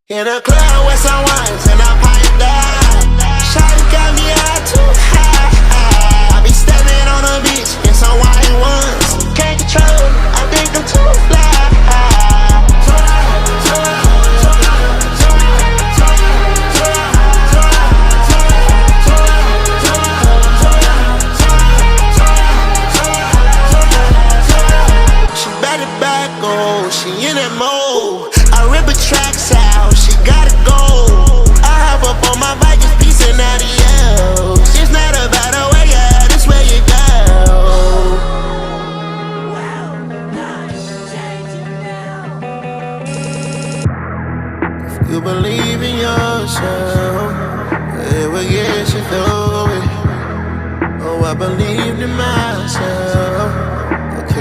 In a club with some wines and I'm piped down. Shawty got me high too high. I be stepping on the beach in some white ones. Can't control it, I think I'm too fly. She back it back, oh, she in that mode. I rip her tracks out, she gotta go. I hop up on my bike, just piecing out the L's. It's not about the way, yeah, this where you go. If you believe in yourself, it will get you through it. Oh, I believed in myself.